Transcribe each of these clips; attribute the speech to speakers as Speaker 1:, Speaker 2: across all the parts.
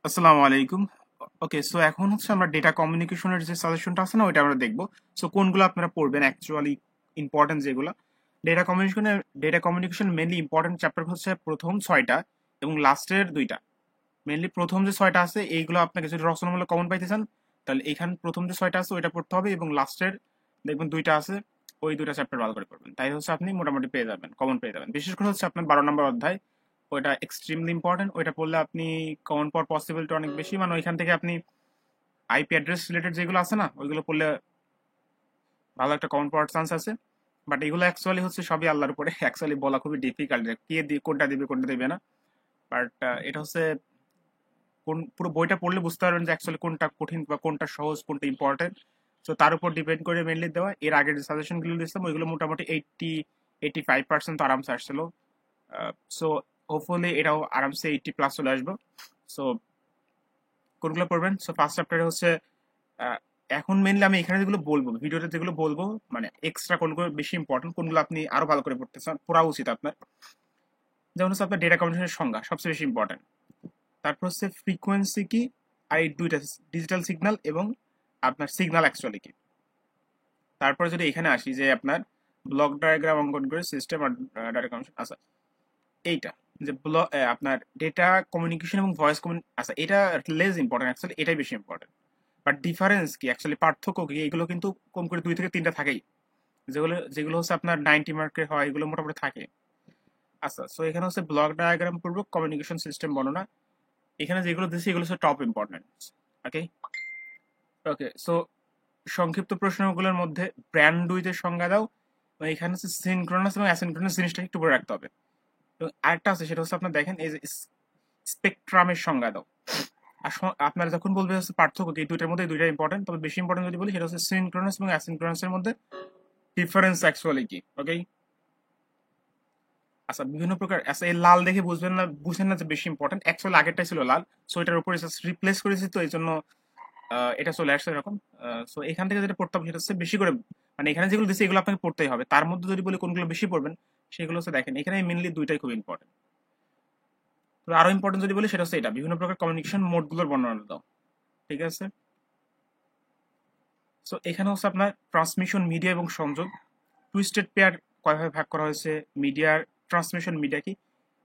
Speaker 1: আসসালামু আলাইকুম। ওকে, সো এখন হচ্ছে আমরা ডেটা কমিউনিকেশনের যে সাজেশনটা আছে না ওইটা আমরা দেখবো। সো কোনগুলো আপনারা পড়বেন অ্যাকচুয়ালি ইম্পর্টেন্ট যেগুলো data communication mainly important chapter হচ্ছে প্রথম 6টা এবং লাস্টের 2টা। মেনলি প্রথম যে 6টা আছে এইগুলো আপনাকে যদি রচনামূলক কমন পাইতে চান তাহলে এখানে প্রথম যে 6টা আছে ওইটা পড়তে হবে এবং লাস্টের দেখবেন 2টা আছে, ওই 2টা চ্যাপ্টার ভালো করে পড়বেন, তাই হচ্ছে আপনি মোটামুটি পেয়ে যাবেন, কমন পেয়ে যাবেন। বিশেষ করে হচ্ছে আপনার 12 নম্বর অধ্যায়, ওইটা এক্সট্রিমলি ইম্পর্টেন্ট। ওইটা পড়লে আপনি কমন পাওয়ার পসিবিলিটি অনেক বেশি, মানে ওইখান থেকে আপনি আইপি অ্যাড্রেস রিলেটেড যেগুলো আছে না ওইগুলো পড়লে ভালো একটা কমন পাওয়ার চান্স আছে। বাট এগুলো অ্যাকচুয়ালি হচ্ছে সবই আল্লাহর উপরে, অ্যাকচুয়ালি বলা খুবই ডিফিকাল্ট কে কোনটা দিবে কোনটা দিবে না। বাট এটা হচ্ছে কোন পুরো বইটা পড়লে বুঝতে পারবেন যে অ্যাকচুয়ালি কোনটা কঠিন বা কোনটা সহজ কোনটা ইম্পর্টেন্ট। তো তার উপর ডিপেন্ড করে মেনলি দেওয়া। এর আগের যে সাজেশনগুলো দিয়েছিলাম ওইগুলো মোটামুটি 85% তো আরামসে আসছিল। সো হোপফুলি এটাও আরামসে 80+ চলে আসবে। সো কোনগুলো পড়বেন? সো ফার্স্ট চ্যাপ্টারে হচ্ছে আহ, এখন মেনলি আমি এখানে যেগুলো বলবো, ভিডিওতে যেগুলো বলবো, মানে এক্সট্রা কোনগুলো বেশি ইম্পর্টেন্ট, কোনগুলো আপনি আরো ভালো করে পড়তে চান, পড়া উচিত আপনার। যেমন হচ্ছে আপনার ডেটা কমিউনিকেশনের সংজ্ঞা সবচেয়ে বেশি ইম্পর্টেন্ট। তারপর হচ্ছে ফ্রিকোয়েন্সি কি, আর এই দুইটা ডিজিটাল সিগন্যাল এবং আপনার সিগন্যাল অ্যাকচুয়ালি কি। তারপরে যদি এখানে আসি যে আপনার ব্লক ডায়াগ্রাম অঙ্কন করে সিস্টেম আর ডাটা কমিউনিকেশন, আচ্ছা এইটা যে আপনার ডেটা কমিউনিকেশন এবং ভয়েস কমিউনিকেশন, আচ্ছা এটা লেস ইম্পর্টেন্ট, অ্যাকচুয়ালি এটাই বেশি ইম্পর্টেন্ট। বাট ডিফারেন্স কি, অ্যাকচুয়ালি পার্থক্য কি, এগুলো কিন্তু কম করে 2 থেকে 3টা থাকেই। যেগুলো যেগুলো হচ্ছে আপনার 90 মার্কের হয় এগুলো মোটামুটি থাকে। আচ্ছা, সো এখানে হচ্ছে ব্লক ডায়াগ্রাম পূর্বক কমিউনিকেশন সিস্টেম বর্ণনা। এখানে যেগুলো দিচ্ছি এগুলো হচ্ছে টপ ইম্পর্টেন্ট। ওকে, ওকে, সো সংক্ষিপ্ত প্রশ্নগুলোর মধ্যে ব্র্যান্ডউইথের সংজ্ঞা দাও। তো এখানে হচ্ছে সিনক্রোনাস এবং অ্যাসিনক্রোনাস জিনিসটা একটু বলে রাখতে হবে। তো আরেকটা আছে সেটা হচ্ছে আপনার দেখেন এই যে স্পেকট্রামের সংজ্ঞা দাও। আর আপনার যখন বলবে হচ্ছে পার্থক্য কি, এই দুইটার মধ্যে দুইটা ইম্পর্টেন্ট, তবে বেশি ইম্পর্টেন্ট যদি বলি সেটা হচ্ছে সিনক্রোনাস এবং অ্যাসিনক্রোনাসের মধ্যে ডিফারেন্স অ্যাকচুয়ালি কি। ওকে, আচ্ছা বিভিন্ন প্রকার, আচ্ছা এই লাল দেখে বুঝবেন না, বুঝেন না যে বেশি ইম্পর্টেন্ট, অ্যাকচুয়ালি আগেরটাই ছিল লাল। সো এটার উপরে রিপ্লেস করেছি, তো এই জন্য এটা চলে আসছে এরকম। সো এখান থেকে যেটা পড়তে হবে সেটা হচ্ছে বেশি করে, মানে এখানে যেগুলো দিচ্ছে এগুলো আপনাকে পড়তেই হবে। তার মধ্যে যদি বলি কোনগুলো বেশি পড়বেন সেগুলো হচ্ছে দেখেন এখানে মেনলি দুইটাই খুব ইম্পর্টেন্ট। তো আরো ইম্পর্টেন্ট যদি বলি সেটা হচ্ছে এটা বিভিন্ন প্রকার কমিউনিকেশন মোডগুলোর বর্ণনা দাও। ঠিক আছে, সো এখানে হচ্ছে আপনার ট্রান্সমিশন, মিডিয়া এবং সংযোগ, টুইস্টেড পেয়ার কয়ভাবে ভাগ করা হয়েছে, মিডিয়ার ট্রান্সমিশন, মিডিয়া কি।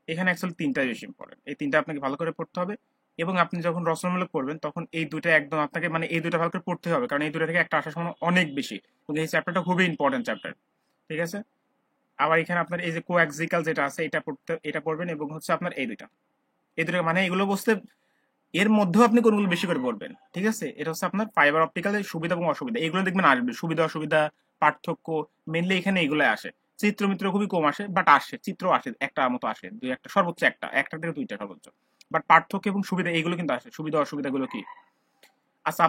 Speaker 1: এখানে অ্যাকচুয়ালি তিনটাই বেশি ইম্পর্টেন্ট, এই তিনটা আপনাকে ভালো করে পড়তে হবে। এবং আপনি যখন রচনামূলক পড়বেন তখন এই দুটো একদম আপনাকে, মানে এই দুটো ভালো করে পড়তে হবে, কারণ এই দুটো থেকে একটা আসার সময় অনেক বেশি, এবং এই চ্যাপ্টারটা খুবই ইম্পর্টেন্ট চ্যাপ্টার। ঠিক আছে, আবার এখানে আপনার এই যে কোঅ্যাক্সিকাল যেটা আছে এটা পড়তে, এটা পড়বেন, এবং হচ্ছে আপনার এই দুটো মানে এগুলো বুঝতে, এর মধ্যেও আপনি কোনগুলো বেশি করে পড়বেন। ঠিক আছে, এটা হচ্ছে আপনার ফাইবার অপটিক্যালের সুবিধা এবং অসুবিধা, এগুলো দেখবেন আসবে, সুবিধা অসুবিধা পার্থক্য মেনলি এখানে এগুলো আসে। চিত্র মিত্র খুবই কম আসে, বাট আসে, চিত্র আসে একটা মতো আসে, দুই একটা সর্বোচ্চ একটা থেকে দুইটা সর্বোচ্চ। বাট পার্থক্য এবং সুবিধা এগুলো কিন্তু আসে, সুবিধা অসুবিধাগুলো কি। আচ্ছা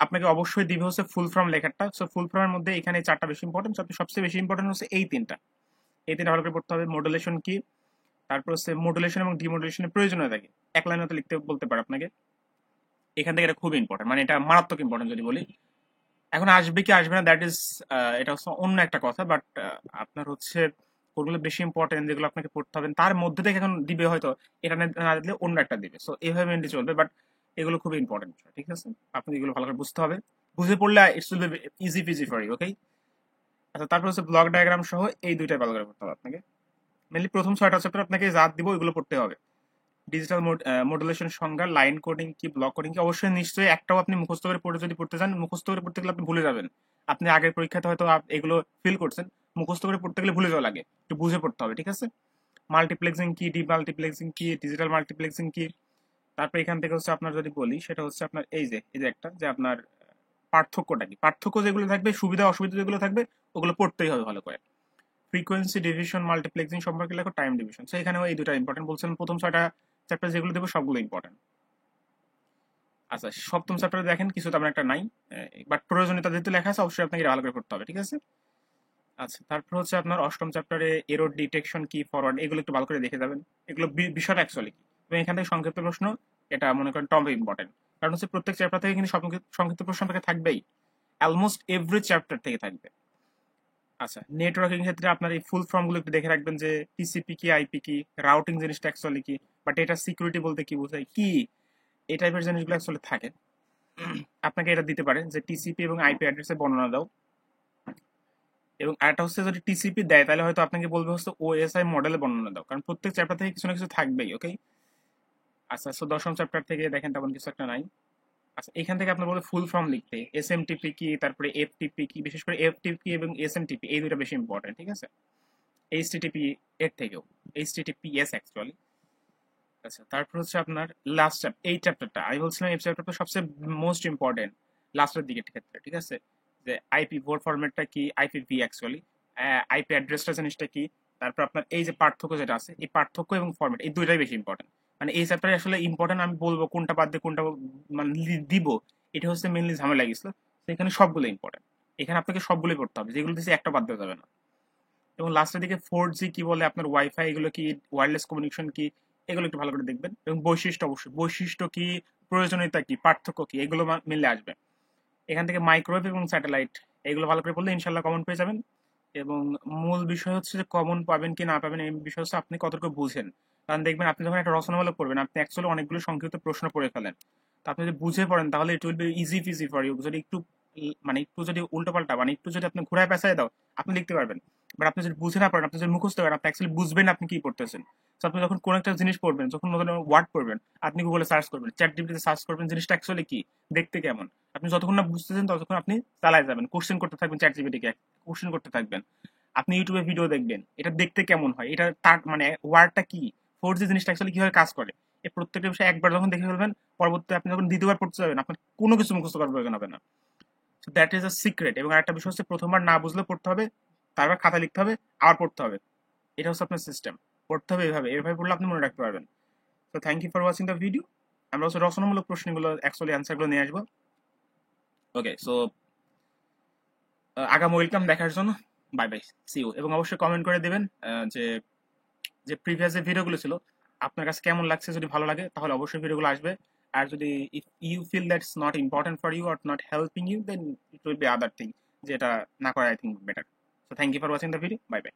Speaker 1: আপনাকে অবশ্যই দিবে হচ্ছে ফুল ফর্ম লেখাটা। সো ফুল ফর্মের মধ্যে এখানে চারটা বেশি ইম্পর্টেন্ট, সবচেয়ে বেশি ইম্পর্টেন্ট হচ্ছে এই তিনটা ভালো করে পড়তে হবে। মডুলেশন কি, তারপর হচ্ছে মডুলেশন এবং ডিমডুলেশনের প্রয়োজনীয়তা কি, এক লাইনে তো লিখতে বলতে পারে আপনাকে। এখান থেকে এটা খুব ইম্পর্টেন্ট, মানে এটা মারাত্মক ইম্পর্টেন্ট যদি বলি। এখন আসবে কি আসবে না দ্যাট ইজ, এটা হচ্ছে অন্য একটা কথা। বাট আপনার হচ্ছে কোনগুলো বেশি ইম্পর্টেন্ট যেগুলো আপনাকে পড়তে হবে তার মধ্যে থেকে এখন দিবে হয়তো, এটা না দিলে অন্য একটা দিবে। সো এইভাবে মেনলি চলবে, বাট এগুলো খুবই ইম্পর্টেন্ট। ঠিক আছে, আপনি এগুলো ভালো করে বুঝতে হবে, বুঝে পড়লে it's will be easy peasy for you. Okay, আচ্ছা তারপর হচ্ছে ব্লক ডায়াগ্রাম সহ এই দুইটাই ভালো করে পড়তে হবে আপনাকে। মেনলি প্রথম 6টা চ্যাপ্টার আপনাকে যা দিব ওইগুলো পড়তে হবে। ডিজিটাল মডুলেশন সংজ্ঞা, লাইন কোডিং কি, ব্লক কোডিং কি, অবশ্যই নিশ্চয়ই একটাও আপনি মুখস্থ করে পড়ে যদি পড়তে চান, মুখস্থ করে পড়তে গেলে আপনি ভুলে যাবেন। আপনি আগের পরীক্ষাতে হয়তো এগুলো ফিল করছেন, মুখস্থ করে পড়তে গেলে ভুলে যাওয়া লাগে, একটু বুঝে পড়তে হবে। ঠিক আছে, মাল্টিপ্লেক্সিং কি, ডি মাল্টিপ্লেক্সিং কি, ডিজিটাল মাল্টিপ্লেক্সিং কি। তারপর এখান থেকে হচ্ছে আপনার যদি বলি সেটা হচ্ছে আপনার এই যে একটা যে আপনার পার্থক্যটা কি, পার্থক্য যেগুলো থাকবে, সুবিধা অসুবিধা যেগুলো থাকবে ওগুলো পড়তেই হবে ভালো করে। ফ্রিকোয়েন্সি ডিভিশন, মাল্টিপ্লেক্সিং সম্পর্কে লেখো, টাইম ডিভিশন। সো এখানেও এই দুটো ইম্পর্টেন্ট বলছেন, প্রথম 6টা চ্যাপ্টার যেগুলো দেবো সবগুলো ইম্পর্টেন্ট। আচ্ছা সপ্তম চ্যাপ্টারে দেখেন কিছু তেমন একটা নাই, বাট প্রয়োজনীয়তা যেহেতু লেখা আছে অবশ্যই আপনাকে এটা ভালো করে পড়তে হবে। ঠিক আছে, আচ্ছা তারপর হচ্ছে আপনার অষ্টম চ্যাপ্টারে এরর ডিটেকশন কি, ফরওয়ার্ড, এগুলো একটু ভালো করে দেখে যাবেন, এগুলো বিষয়টা অ্যাকচুয়ালি কি। এবং এখান থেকে সংক্ষিপ্ত প্রশ্ন, এটা মনে করেন টপ ইম্পর্টেন্ট, কারণ হচ্ছে প্রত্যেক চ্যাপ্টার থেকে কিন্তু সংক্ষিপ্ত প্রশ্ন আপনাকে থাকবেই, অলমোস্ট এভরি চ্যাপ্টার থেকে থাকবে। আচ্ছা নেটওয়ার্কিং ক্ষেত্রে আপনার এই ফুল ফর্ম গুলো একটু দেখে রাখবেন, যে টিসিপি কি, আইপি কি, রাউটিং জিনিসটা অ্যাকচুয়ালি কি, বাট এটা সিকিউরিটি বলতে কি বোঝায় কি, এই টাইপের জিনিসগুলো আসলে থাকে। আপনাকে এটা দিতে পারে যে টিসিপি এবং আইপি অ্যাড্রেসের বর্ণনা দাও। এবং আরেকটা হচ্ছে যদি টিসিপি দেয় তাহলে হয়তো আপনাকে বলবে হচ্ছে ওএসআই মডেলের বর্ণনা দাও, কারণ প্রত্যেক চ্যাপ্টার থেকে কিছু না কিছু থাকবেই। ওকে, আচ্ছা, সো দশম চ্যাপ্টার থেকে দেখেন তেমন কিছু একটা নাই। আচ্ছা, এখান থেকে আপনার বলবে ফুল ফর্ম লিখতে, এসএমটিপি কি, তারপরে এফটিপি কি, বিশেষ করে এফটিপি এবং এসএমটিপি এই দুটো বেশি ইম্পর্টেন্ট, ঠিক আছে। এইচটিটিপি এর থেকেও, এইচটিটিপিএস অ্যাকচুয়ালি। আচ্ছা, তারপর হচ্ছে আপনার লাস্ট এই চ্যাপ্টারটা আমি বলছিলাম, এই চ্যাপ্টারটা সবচেয়ে মোস্ট ইম্পর্টেন্ট লাস্টের দিকের ক্ষেত্রে, ঠিক আছে। যে আইপি ভোর ফরম্যাটটা কি, আইপিভি অ্যাকচুয়ালি, আইপি অ্যাড্রেসটা জিনিসটা কি, তারপর আপনার এই যে পার্থক্য যেটা আছে, এই পার্থক্য এবং ফরম্যাট এই দুইটাই বেশি ইম্পর্টেন্ট। মানে এই চ্যাপ্টারে আসলে ইম্পর্টেন্ট আমি বলবো কোনটা বাদ দিয়ে কোনটা মানে দিব, এটা হচ্ছে মেনলি ঝামেলা গেছিল। তো এখানে সবগুলো ইম্পর্টেন্ট, এখানে আপনাকে সবগুলোই পড়তে হবে, যেগুলো দিয়েছে একটা বাদ দেওয়া যাবে না। এবং লাস্টের দিকে 4G কি বলে, আপনার ওয়াইফাই এগুলো কি, ওয়্যারলেস কমিউনিকেশন কি, এগুলো একটু ভালো করে দেখবেন। এবং বৈশিষ্ট্য, অবশ্যই বৈশিষ্ট্য কি, প্রয়োজনীয়তা কি, পার্থক্য কি, এগুলো মিলে আসবে। এখান থেকে মাইক্রোওয়েভ এবং স্যাটেলাইট এগুলো ভালো করে পড়লে ইনশাল্লাহ কমন পেয়ে যাবেন। এবং মূল বিষয় হচ্ছে যে কমন পাবেন কি না পাবেন এই বিষয় হচ্ছে আপনি কতটুকু বুঝেন। কারণ দেখবেন আপনি যখন একটা রচনামূলক পড়বেন, আপনি অ্যাকচুয়ালি অনেকগুলো সংক্ষিপ্ত প্রশ্ন পড়ে ফেলেন। তো আপনি যদি বুঝে পড়েন তাহলে it will be easy fizzy for you. যদি একটু মানে একটু যদি উল্টোপাল্টা, মানে একটু যদি আপনি ঘুরায় পেঁচায় দাও, আপনি লিখতে পারবেন। বাট আপনি যদি বুঝে না পারেন, আপনি যদি মুখস্থ করেন, আপনি অ্যাকচুয়ালি বুঝবেন আপনি কি পড়তেছেন। তো আপনি যখন কোনো একটা জিনিস পড়বেন, যখন নতুন ওয়ার্ড পড়বেন, আপনি গুগলে সার্চ করবেন, চ্যাট জিপিটিতে সার্চ করবেন জিনিসটা অ্যাকচুয়ালি কি, দেখতে কেমন। আপনি যতক্ষণ না বুঝতেছেন ততক্ষণ আপনি চালায় যাবেন, কোশ্চেন করতে থাকবেন, চ্যাট জিপিটিকে কোশ্চেন করতে থাকবেন। আপনি ইউটিউবে ভিডিও দেখবেন, এটা দেখতে কেমন হয়, এটা তার মানে ওয়ার্ডটা কি, 4G জিনিসটা অ্যাকচুয়ালি কিভাবে কাজ করে, এই প্রত্যেকটা বিষয় একবার যখন দেখে ফেলবেন, পরবর্তীতে আপনি যখন দ্বিতীয়বার পড়তে যাবেন আপনার কোনো কিছু মুখস্থ করার প্রয়োজন হবে না। So that is a secret. এবং আরেকটা বিষয় হচ্ছে প্রথমবার না বুঝলে পড়তে হবে, তারপর খাতা লিখতে হবে, আবার পড়তে হবে। এটা হচ্ছে আপনার সিস্টেম, পড়তে হবে এভাবে, এভাবে পড়লে আপনি মনে রাখতে পারবেন। তো thank you for watching the video. আমরা হচ্ছে রচনামূলক প্রশ্নগুলো অ্যাকচুয়ালি অ্যান্সারগুলো নিয়ে আসবো। ওকে, সো আগাম ওয়েলকাম দেখার জন্য, বাই বাই, সি ইউ। এবং অবশ্যই কমেন্ট করে দেবেন যে যে প্রিভিয়াস যে ভিডিওগুলো ছিল আপনার কাছে কেমন লাগছে। যদি ভালো লাগে তাহলে অবশ্যই ভিডিওগুলো আসবে। আর যদি if you feel that's not important for you or not helping you, then it will be other thing, যেটা না করা I think better. So thank you for watching the video, bye by.